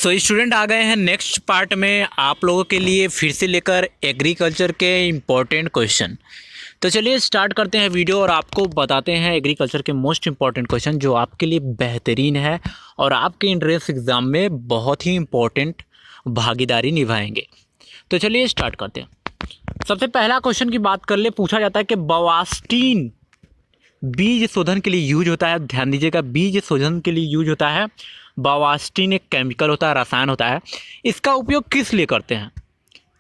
So student आ गए हैं next part में आप लोगों के लिए फिर से लेकर एग्रीकल्चर के इम्पोर्टेंट क्वेश्चन। तो चलिए स्टार्ट करते हैं वीडियो और आपको बताते हैं एग्रीकल्चर के मोस्ट इम्पॉर्टेंट क्वेश्चन जो आपके लिए बेहतरीन है और आपके एंट्रेंस एग्ज़ाम में बहुत ही इम्पोर्टेंट भागीदारी निभाएंगे। तो चलिए स्टार्ट करते हैं। सबसे पहला क्वेश्चन की बात कर ले, पूछा जाता है कि बवास्टीन बीज शोधन के लिए यूज होता है। ध्यान दीजिएगा, बीज शोधन के लिए यूज होता है। बवास्टीन एक केमिकल होता है, रसायन होता है। इसका उपयोग किस लिए करते हैं?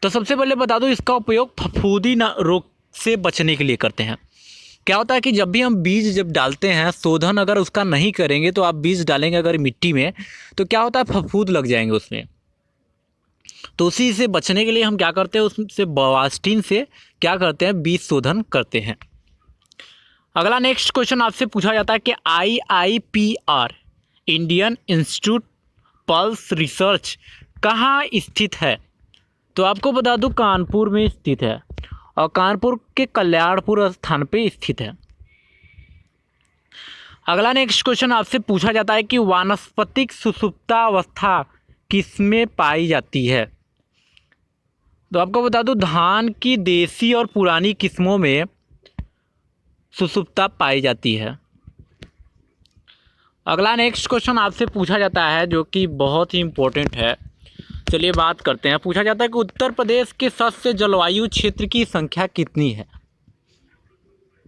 तो सबसे पहले बता दूं, इसका उपयोग फफूंदी रोग से बचने के लिए करते हैं। क्या होता है कि जब भी हम बीज डालते हैं, शोधन अगर उसका नहीं करेंगे तो आप बीज डालेंगे अगर मिट्टी में, तो क्या होता है फफूंद लग जाएंगे उसमें। तो उसी से बचने के लिए हम क्या करते हैं, उससे बवास्टीन से क्या करते हैं, बीज शोधन करते हैं। अगला नेक्स्ट क्वेश्चन आपसे पूछा जाता है कि IIPR Indian institute pulse research कहाँ स्थित है? तो आपको बता दूं कानपुर में स्थित है और कानपुर के कल्याणपुर स्थान पे स्थित है। अगला नेक्स्ट क्वेश्चन आपसे पूछा जाता है कि वानस्पतिक सुषुप्तावस्था किसमें पाई जाती है? तो आपको बता दूं धान की देसी और पुरानी किस्मों में सुषुप्ता पाई जाती है। अगला नेक्स्ट क्वेश्चन आपसे पूछा जाता है जो कि बहुत ही इम्पोर्टेंट है। चलिए बात करते हैं। पूछा जाता है कि उत्तर प्रदेश के सस्य जलवायु क्षेत्र की संख्या कितनी है?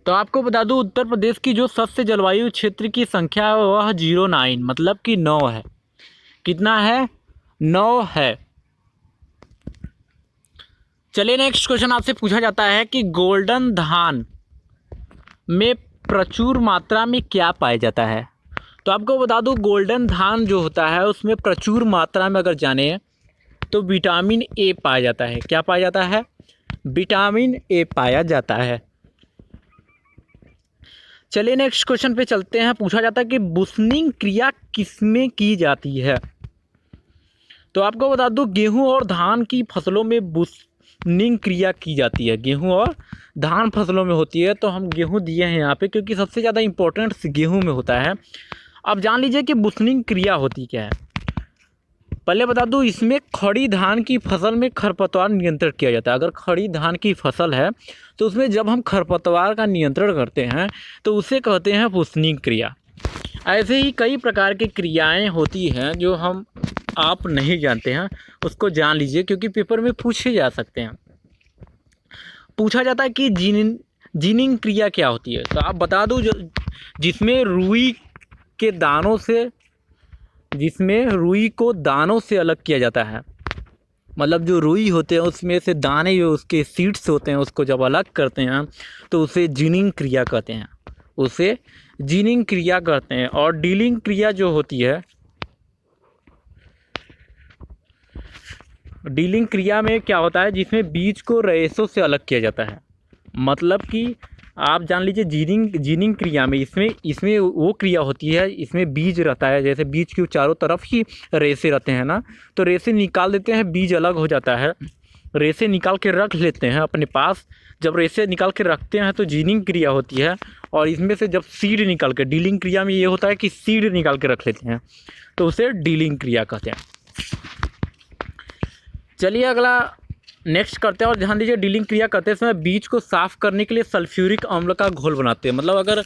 तो आपको बता दूं उत्तर प्रदेश की जो सस्य जलवायु क्षेत्र की संख्या है वह 09 मतलब कि 9 है। कितना है? 9 है। चलिए नेक्स्ट क्वेश्चन आपसे पूछा जाता है कि गोल्डन धान में प्रचुर मात्रा में क्या पाया जाता है? तो आपको बता दूं गोल्डन धान जो होता है उसमें प्रचुर मात्रा में अगर जाने तो विटामिन ए पाया जाता है। क्या पाया जाता है? विटामिन ए पाया जाता है। चलिए नेक्स्ट क्वेश्चन पे चलते हैं। पूछा जाता है कि बुशनिंग क्रिया किसमें की जाती है? तो आपको बता दूं गेहूं और धान की फसलों में बुशनिंग क्रिया की जाती है। गेहूं और धान फसलों में होती है, तो हम गेहूं दिए हैं यहाँ पे क्योंकि सबसे ज़्यादा इम्पोर्टेंट गेहूं में होता है। अब जान लीजिए कि बुशनिंग क्रिया होती क्या है। पहले बता दूं इसमें खड़ी धान की फसल में खरपतवार नियंत्रण किया जाता है। अगर खड़ी धान की फसल है तो उसमें जब हम खरपतवार का नियंत्रण करते हैं तो उसे कहते हैं बुशनिंग क्रिया। ऐसे ही कई प्रकार की क्रियाएं होती हैं जो आप नहीं जानते हैं, उसको जान लीजिए क्योंकि पेपर में पूछे जा सकते हैं। पूछा जाता है कि जीनिंग क्रिया क्या होती है? तो आप बता दो जिसमें रुई को दानों से अलग किया जाता है। मतलब जो रुई होते हैं उसमें से दाने जो उसके सीड्स होते हैं उसको जब अलग करते हैं तो उसे जीनिंग क्रिया कहते हैं। उसे जीनिंग क्रिया कहते हैं। और डीलिंग क्रिया जो होती है, डीलिंग क्रिया में क्या होता है, जिसमें बीज को रेशों से अलग किया जाता है। मतलब कि आप जान लीजिए जीनिंग क्रिया में इसमें वो क्रिया होती है, इसमें बीज रहता है। जैसे बीज के चारों तरफ ही रेशे रहते हैं ना, तो रेशे निकाल देते हैं, बीज अलग हो जाता है। रेशे निकाल के रख लेते हैं अपने पास। जब रेशे निकाल के रखते हैं तो जीनिंग क्रिया होती है। और इसमें से जब सीड निकाल के, डीलिंग क्रिया में ये होता है कि सीड निकाल के रख लेते हैं, तो उसे डीलिंग क्रिया कहते हैं। चलिए अगला नेक्स्ट करते हैं। और ध्यान दीजिए डीलिंग क्रिया करते समय बीज को साफ़ करने के लिए सल्फ्यूरिक अम्ल का घोल बनाते हैं। मतलब अगर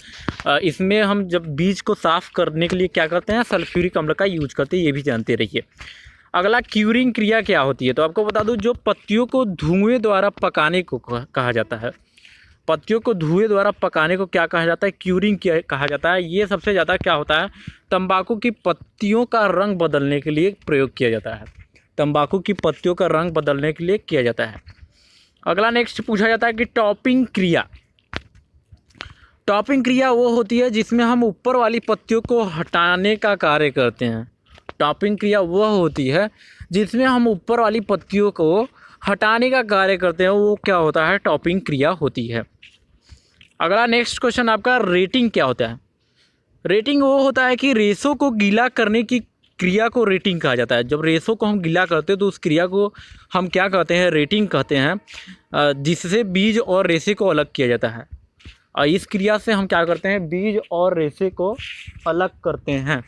इसमें हम जब बीज को साफ़ करने के लिए क्या करते हैं, सल्फ्यूरिक अम्ल का यूज करते हैं, ये भी जानते रहिए। अगला क्यूरिंग क्रिया क्या होती है? तो आपको बता दूं जो पत्तियों को धुएं द्वारा पकाने को कहा जाता है। पत्तियों को धुएं द्वारा पकाने को क्या कहा जाता है? क्यूरिंग कहा जाता है। ये सबसे ज़्यादा क्या होता है, तंबाकू की पत्तियों का रंग बदलने के लिए प्रयोग किया जाता है। तंबाकू की पत्तियों का रंग बदलने के लिए किया जाता है। अगला नेक्स्ट पूछा जाता है कि टॉपिंग क्रिया। टॉपिंग क्रिया वो होती है जिसमें हम ऊपर वाली पत्तियों को हटाने का कार्य करते हैं। टॉपिंग क्रिया वह होती है जिसमें हम ऊपर वाली पत्तियों को हटाने का कार्य करते हैं, वो क्या होता है, टॉपिंग क्रिया होती है। अगला नेक्स्ट क्वेश्चन आपका रेटिंग क्या होता है? रेटिंग वो होता है कि रेशों को गीला करने की क्रिया को रेटिंग कहा जाता है। जब रेशों को हम गीला करते हैं तो उस क्रिया को हम क्या कहते हैं, रेटिंग कहते हैं, जिससे बीज और रेशे को अलग किया जाता है। और इस क्रिया से हम क्या करते हैं, बीज और रेशे को अलग करते हैं।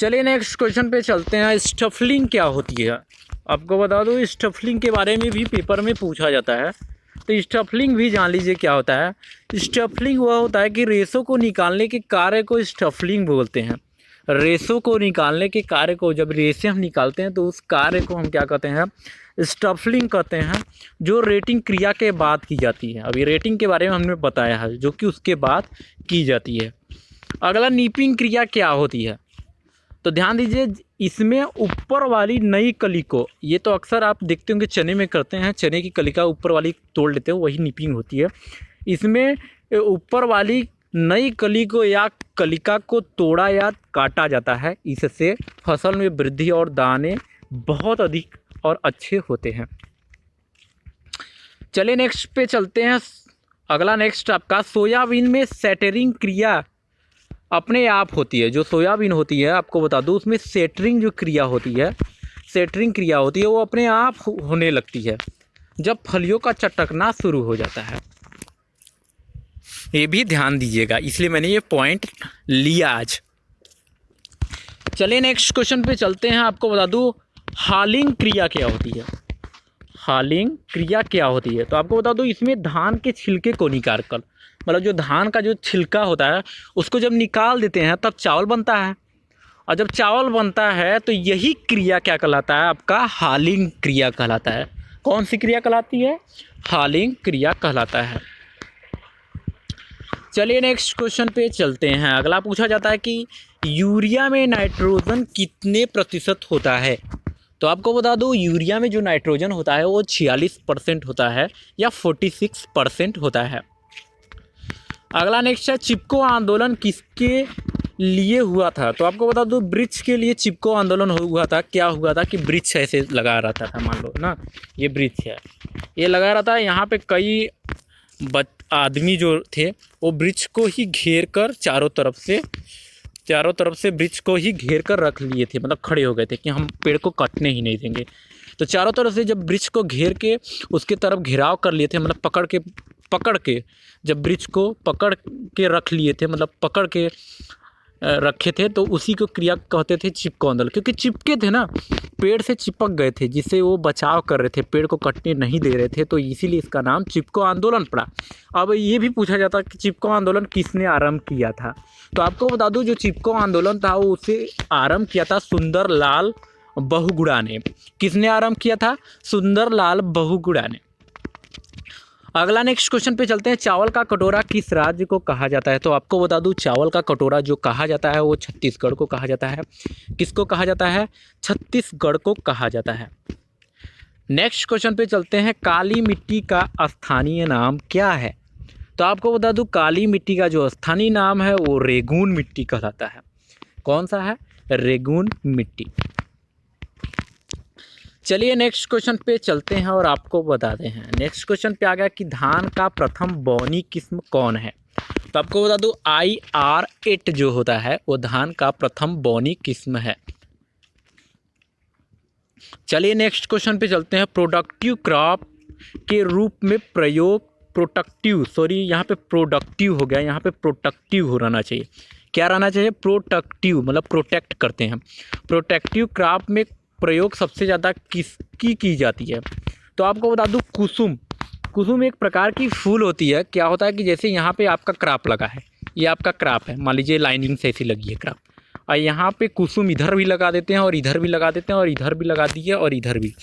चलिए नेक्स्ट क्वेश्चन पे चलते हैं। स्टफलिंग क्या होती है? आपको बता दूँ, स्टफलिंग के बारे में भी पेपर में पूछा जाता है, तो स्टफलिंग भी जान लीजिए क्या होता है। स्टफलिंग वह होता है कि रेशों को निकालने के कार्य को स्टफलिंग बोलते हैं। रेशों को निकालने के कार्य को, जब रेशे हम निकालते हैं तो उस कार्य को हम क्या कहते हैं? स्टफलिंग कहते हैं, जो रेटिंग क्रिया के बाद की जाती है। अभी रेटिंग के बारे में हमने बताया है, जो कि उसके बाद की जाती है। अगला नीपिंग क्रिया क्या होती है? तो ध्यान दीजिए, इसमें ऊपर वाली नई कली को, ये तो अक्सर आप देखते होंगे चने में करते हैं, चने की कली का ऊपर वाली तोड़ लेते हो, वही नीपिंग होती है। इसमें ऊपर वाली नई कली को या कलिका को तोड़ा या काटा जाता है। इससे फसल में वृद्धि और दाने बहुत अधिक और अच्छे होते हैं। चलिए नेक्स्ट पे चलते हैं। अगला नेक्स्ट आपका, सोयाबीन में सेटरिंग क्रिया अपने आप होती है। जो सोयाबीन होती है, आपको बता दूं, उसमें सेटरिंग जो क्रिया होती है, सेटरिंग क्रिया होती है, वो अपने आप होने लगती है जब फलियों का चटकना शुरू हो जाता है। ये भी ध्यान दीजिएगा, इसलिए मैंने ये पॉइंट लिया आज। चलिए नेक्स्ट क्वेश्चन पे चलते हैं। आपको बता दूं, हालिंग क्रिया क्या होती है? हालिंग क्रिया क्या होती है? तो आपको बता दूं, इसमें धान के छिलके को निकाल कर, मतलब जो धान का जो छिलका होता है उसको जब निकाल देते हैं तब चावल बनता है। और जब चावल बनता है तो यही क्रिया क्या कहलाता है? आपका हालिंग क्रिया कहलाता है। कौन सी क्रिया कहलाती है? हालिंग क्रिया कहलाता है। चलिए नेक्स्ट क्वेश्चन पे चलते हैं। अगला पूछा जाता है कि यूरिया में नाइट्रोजन कितने प्रतिशत होता है? तो आपको बता दूं, यूरिया में जो नाइट्रोजन होता है वो 46% होता है या 46% होता है। अगला नेक्स्ट है, चिपको आंदोलन किसके लिए हुआ था? तो आपको बता दूं, वृक्ष के लिए चिपको आंदोलन हुआ था। क्या हुआ था कि वृक्ष ऐसे लगा रहता था, मान लो ना ये वृक्ष है, ये लगा रहा था, यहाँ पे कई आदमी जो थे वो वृक्ष को ही घेर कर चारों तरफ से वृक्ष को ही घेर कर रख लिए थे, मतलब खड़े हो गए थे कि हम पेड़ को कटने ही नहीं देंगे। तो चारों तरफ से जब वृक्ष को घेर के उसके तरफ घेराव कर लिए थे, मतलब पकड़ के जब वृक्ष को पकड़ के रख लिए थे, मतलब पकड़ के रखे थे, तो उसी को क्रिया कहते थे चिपको आंदोलन। क्योंकि चिपके थे ना, पेड़ से चिपक गए थे, जिससे वो बचाव कर रहे थे, पेड़ को कटने नहीं दे रहे थे, तो इसीलिए इसका नाम चिपको आंदोलन पड़ा। अब ये भी पूछा जाता है कि चिपको आंदोलन किसने आरंभ किया था? तो आपको बता दूं, जो चिपको आंदोलन था वो उसे आरंभ किया था सुंदरलाल बहुगुणा ने। किसने आरंभ किया था? सुंदरलाल बहुगुणा ने। अगला नेक्स्ट क्वेश्चन पे चलते हैं। चावल का कटोरा किस राज्य को कहा जाता है? तो आपको बता दूं, चावल का कटोरा जो कहा जाता है वो छत्तीसगढ़ को कहा जाता है। किसको कहा जाता है? छत्तीसगढ़ को कहा जाता है। नेक्स्ट क्वेश्चन पे चलते हैं। काली मिट्टी का स्थानीय नाम क्या है? तो आपको बता दूं, काली मिट्टी का जो स्थानीय नाम है वो रेगून मिट्टी कहलाता है। कौन सा है? रेगून मिट्टी। चलिए नेक्स्ट क्वेश्चन पे चलते हैं और आपको बताते हैं। नेक्स्ट क्वेश्चन पे आ गया कि धान का प्रथम बौनी किस्म कौन है? तो आपको बता दूं, IR8 जो होता है वो धान का प्रथम बौनी किस्म है। चलिए नेक्स्ट क्वेश्चन पे चलते हैं। प्रोडक्टिव क्रॉप के रूप में प्रयोग, यहाँ पे प्रोडक्टिव हो गया, यहाँ पे प्रोडक्टिव हो रहना चाहिए। क्या रहना चाहिए? प्रोडक्टिव, मतलब प्रोटेक्ट करते हैं। प्रोटेक्टिव क्रॉप में प्रयोग सबसे ज़्यादा किसकी की जाती है? तो आपको बता दूं, कुसुम एक प्रकार की फूल होती है। क्या होता है कि जैसे यहाँ पे आपका क्रॉप लगा है, ये आपका क्रॉप है, मान लीजिए लाइनिंग से ऐसी लगी है क्रॉप, और यहाँ पे कुसुम इधर भी लगा देते हैं और इधर भी लगा देते हैं और इधर भी लगा दिए और इधर भी,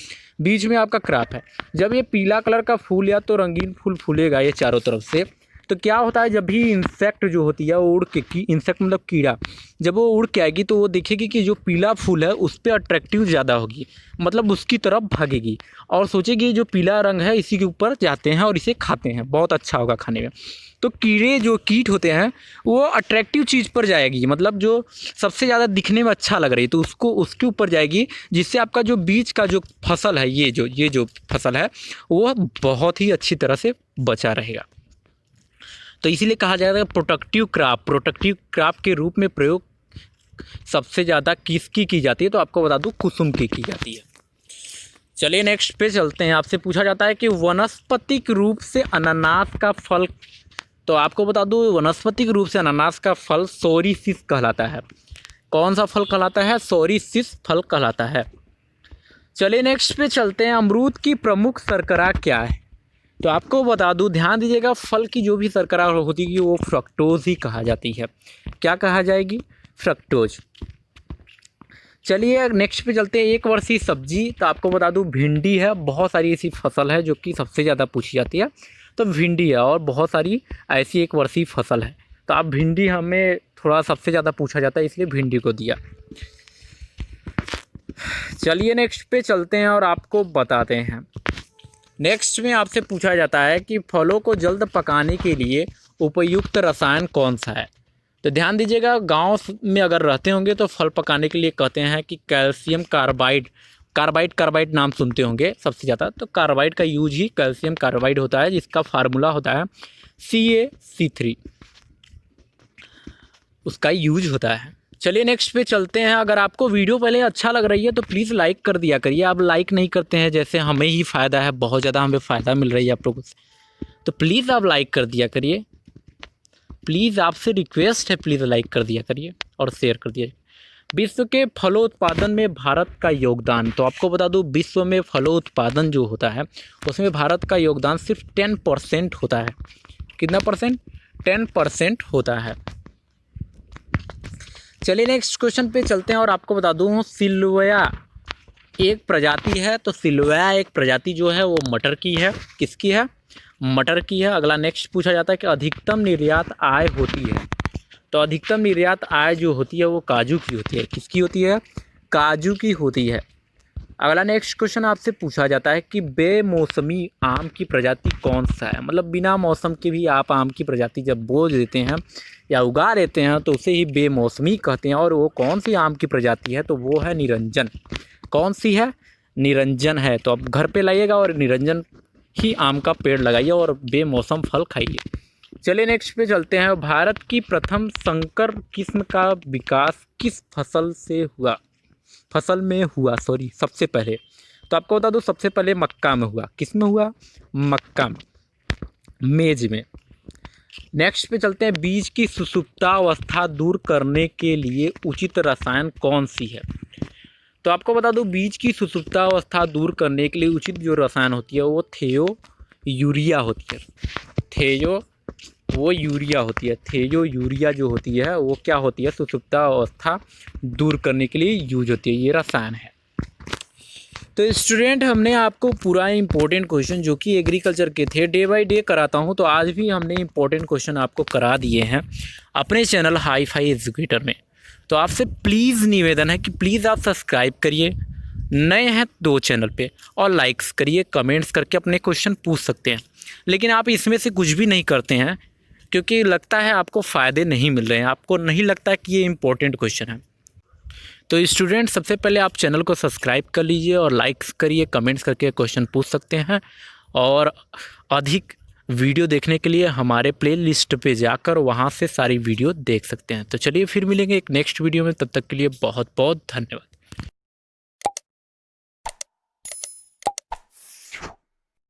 बीच में आपका क्रॉप है। जब ये पीला कलर का फूल या तो रंगीन फूल फूलेगा ये चारों तरफ से, तो क्या होता है, जब भी इंसेक्ट जो होती है वो उड़ के, इंसेक्ट मतलब कीड़ा, जब वो उड़ के आएगी तो वो देखेगी कि जो पीला फूल है उस पर अट्रैक्टिव ज़्यादा होगी, मतलब उसकी तरफ भागेगी और सोचेगी जो पीला रंग है इसी के ऊपर जाते हैं और इसे खाते हैं, बहुत अच्छा होगा खाने में। तो कीड़े जो कीट होते हैं वो अट्रैक्टिव चीज़ पर जाएगी, मतलब जो सबसे ज़्यादा दिखने में अच्छा लग रही है तो उसको उसके ऊपर जाएगी, जिससे आपका जो बीज का जो फसल है, ये जो फसल है वो बहुत ही अच्छी तरह से बचा रहेगा। तो इसीलिए कहा जाता है प्रोटेक्टिव क्रॉप के रूप में प्रयोग सबसे ज़्यादा किसकी की जाती है? तो आपको बता दूं, कुसुम की जाती है। चलिए नेक्स्ट पे चलते हैं। आपसे पूछा जाता है कि वनस्पतिक रूप से अनानास का फल, तो आपको बता दूं वनस्पतिक रूप से अनानास का फल सोरिसिस कहलाता है। कौन सा फल कहलाता है? सोरिसिस फल कहलाता है। चलिए नेक्स्ट पे चलते हैं। अमरूद की प्रमुख शर्करा क्या है? तो आपको बता दूं, ध्यान दीजिएगा, फल की जो भी शर्करा होती है वो फ्रक्टोज ही कहा जाती है। क्या कहा जाएगी? फ्रक्टोज। चलिए नेक्स्ट पे चलते हैं। एक वर्षीय सब्जी, तो आपको बता दूं भिंडी है। बहुत सारी ऐसी फसल है जो कि सबसे ज़्यादा पूछी जाती है, तो भिंडी है। और बहुत सारी ऐसी एक वर्षीय फसल है, तो आप भिंडी हमें थोड़ा सबसे ज़्यादा पूछा जाता है, इसलिए भिंडी को दिया। चलिए नेक्स्ट पे चलते हैं और आपको बताते हैं। नेक्स्ट में आपसे पूछा जाता है कि फलों को जल्द पकाने के लिए उपयुक्त रसायन कौन सा है? तो ध्यान दीजिएगा, गांव में अगर रहते होंगे तो फल पकाने के लिए कहते हैं कि कैल्शियम कार्बाइड, कार्बाइड नाम सुनते होंगे सबसे ज़्यादा। तो कार्बाइड का यूज ही कैल्शियम कार्बाइड होता है, जिसका फार्मूला होता है CaC3, उसका यूज होता है। चलिए नेक्स्ट पे चलते हैं। अगर आपको वीडियो पहले अच्छा लग रही है तो प्लीज़ लाइक कर दिया करिए। आप लाइक नहीं करते हैं, जैसे हमें ही फ़ायदा है, बहुत ज़्यादा हमें फ़ायदा मिल रही है आप लोगों से, तो प्लीज़ आप लाइक कर दिया करिए। प्लीज़ आपसे रिक्वेस्ट है, प्लीज़ लाइक कर दिया करिए और शेयर कर दिया। विश्व के फलोत्पादन में भारत का योगदान, तो आपको बता दूं विश्व में फलोत्पादन जो होता है उसमें भारत का योगदान सिर्फ 10% होता है। कितना परसेंट? 10% होता है। चलिए नेक्स्ट क्वेश्चन पे चलते हैं और आपको बता दूं सिल्विया एक प्रजाति है। तो सिल्विया एक प्रजाति जो है वो मटर की है। किसकी है? मटर की है। अगला नेक्स्ट पूछा जाता है कि अधिकतम निर्यात आय होती है। तो अधिकतम निर्यात आय जो होती है वो काजू की होती है। किसकी होती है? काजू की होती है। अगला नेक्स्ट क्वेश्चन आपसे पूछा जाता है कि बेमौसमी आम की प्रजाति कौन सा है? मतलब बिना मौसम के भी आप आम की प्रजाति जब बो देते हैं या उगा लेते हैं तो उसे ही बेमौसमी कहते हैं। और वो कौन सी आम की प्रजाति है? तो वो है निरंजन। कौन सी है? निरंजन है। तो आप घर पे लाइएगा और निरंजन ही आम का पेड़ लगाइए और बेमौसम फल खाइए। चलिए नेक्स्ट पे चलते हैं। भारत की प्रथम संकर किस्म का विकास किस फसल में हुआ सबसे पहले? तो आपको बता दूं सबसे पहले मक्का में हुआ। किस में हुआ? मक्का में, मेज में। नेक्स्ट पे चलते हैं। बीज की सुसुप्तावस्था दूर करने के लिए उचित रसायन कौन सी है? तो आपको बता दूं बीज की सुसुप्तावस्था दूर करने के लिए उचित जो रसायन होती है वो यूरिया होती है। थेयो यूरिया जो होती है वो क्या होती है? सुसुप्तावस्था दूर करने के लिए यूज होती है, ये रसायन है। तो स्टूडेंट, हमने आपको पूरा इंपॉर्टेंट क्वेश्चन जो कि एग्रीकल्चर के थे डे बाय डे कराता हूं, तो आज भी हमने इंपॉर्टेंट क्वेश्चन आपको करा दिए हैं अपने चैनल हाई फाई एजुकेटर में। तो आपसे प्लीज़ निवेदन है कि प्लीज़ आप सब्सक्राइब करिए, नए हैं तो चैनल पे, और लाइक्स करिए, कमेंट्स करके अपने क्वेश्चन पूछ सकते हैं। लेकिन आप इसमें से कुछ भी नहीं करते हैं क्योंकि लगता है आपको फ़ायदे नहीं मिल रहे हैं, आपको नहीं लगता कि ये इंपॉर्टेंट क्वेश्चन है। तो स्टूडेंट, सबसे पहले आप चैनल को सब्सक्राइब कर लीजिए और लाइक्स करिए, कमेंट्स करके क्वेश्चन पूछ सकते हैं। और अधिक वीडियो देखने के लिए हमारे प्लेलिस्ट पे जाकर वहाँ से सारी वीडियो देख सकते हैं। तो चलिए फिर मिलेंगे एक नेक्स्ट वीडियो में, तब तक के लिए बहुत बहुत धन्यवाद।